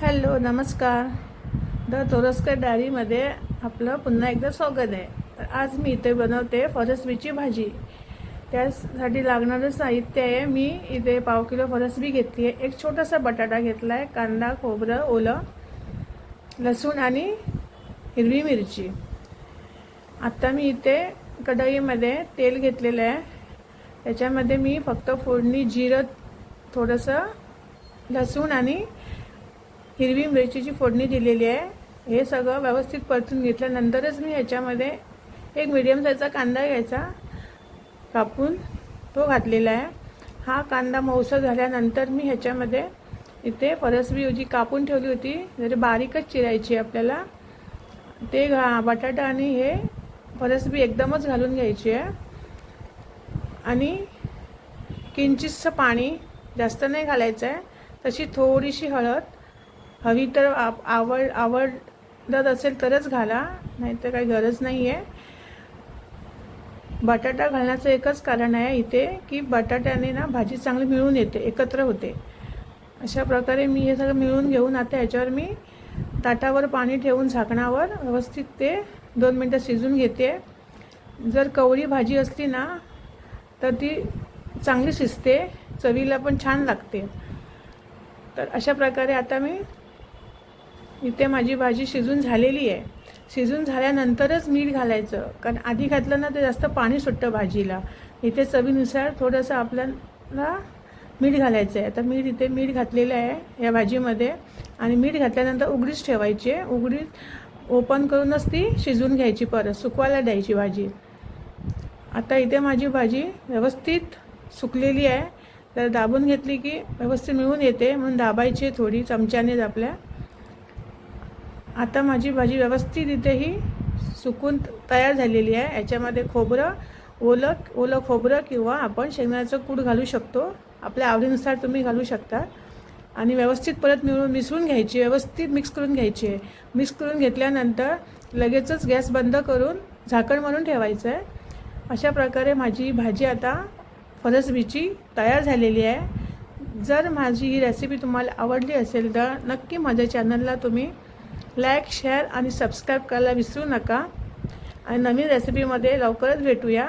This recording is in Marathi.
हॅलो नमस्कार. द तोरसकर डायरीमध्ये आपलं पुन्हा एकदा स्वागत आहे. तर आज मी इथे बनवते फरसबीची भाजी. त्यासाठी लागणारं साहित्य आहे, मी इथे 1/2 किलो फरसबी घेतली आहे, एक छोटासा बटाटा घेतला आहे, कांदा, खोबरं, ओलं लसूण आणि हिरवी मिरची. आता मी इथे कढईमध्ये तेल घेतलेलं आहे. त्याच्यामध्ये मी फक्त फोडणी जिरं, थोडंसं लसूण आणि हिरवी मिरचीची फोडणी दिलेली आहे. हे सगळं व्यवस्थित परतून घेतल्यानंतरच मी ह्याच्यामध्ये एक मीडियम साईजचा कांदा घ्यायचा, कापून तो घातलेला आहे. हा कांदा मऊसर झाल्यानंतर मी ह्याच्यामध्ये इथे फरसबी जी कापून ठेवली होती जरी बारीकच चिरायची आपल्याला, ते बटाटा आणि हे फरसबी एकदमच घालून घ्यायची आहे. आणि किंचितसं पाणी, जास्त नाही घालायचं आहे. तशी थोडीशी हळद हवी तर आवडत असेल तरच घाला, नाहीतर काही गरज नाही आहे. बटाटा घालण्याचं एकच कारण आहे इथे की बटाट्याने ना भाजी चांगली मिळून येते, एकत्र होते. अशा प्रकारे मी हे सगळं मिळून घेऊन आता ह्याच्यावर मी ताटावर पाणी ठेवून झाकणावर व्यवस्थित ते 2 मिनटं शिजून घेते. जर कवळी भाजी असली ना तर ती चांगली शिजते, चवीला पण छान लागते. तर अशा प्रकारे आता मी इथे माझी भाजी शिजून झालेली आहे. शिजून झाल्यानंतरच मीठ घालायचं, कारण आधी घातलं ना ते जास्त पाणी सुटतं भाजीला. इथे चवीनुसार थोडंसं आपल्याला मीठ घालायचं आहे. आता इथे मीठ घातलेलं आहे या भाजीमध्ये, आणि मीठ घातल्यानंतर उघडीच ठेवायची आहे. उघडीच ओपन करूनच ती शिजून घ्यायची, परत सुकवायला द्यायची भाजी. आता इथे माझी भाजी व्यवस्थित सुकलेली आहे. तर दाबून घेतली की व्यवस्थित मिळून येते, म्हणून दाबायची थोडी चमच्यानेच आपल्या. आता माझी भाजी व्यवस्थित इथेही सुकून तयार झालेली आहे. याच्यामध्ये खोबरं, ओलं खोबरं किंवा आपण शेंगदाण्याचं कूट घालू शकतो, आपल्या आवडीनुसार तुम्ही घालू शकता. आणि व्यवस्थित परत मिसळून घ्यायची, व्यवस्थित मिक्स करून घ्यायची आहे. मिक्स करून घेतल्यानंतर लगेचच गॅस बंद करून झाकण मारून ठेवायचं आहे. अशा प्रकारे माझी भाजी आता फरसबीची तयार झालेली आहे. जर माझी ही रेसिपी तुम्हाला आवडली असेल तर नक्की माझ्या चॅनलला तुम्ही लाईक, शेअर आणि सबस्क्राईब करायला विसरू नका. आणि नवीन रेसिपीमध्ये लवकरच भेटूया.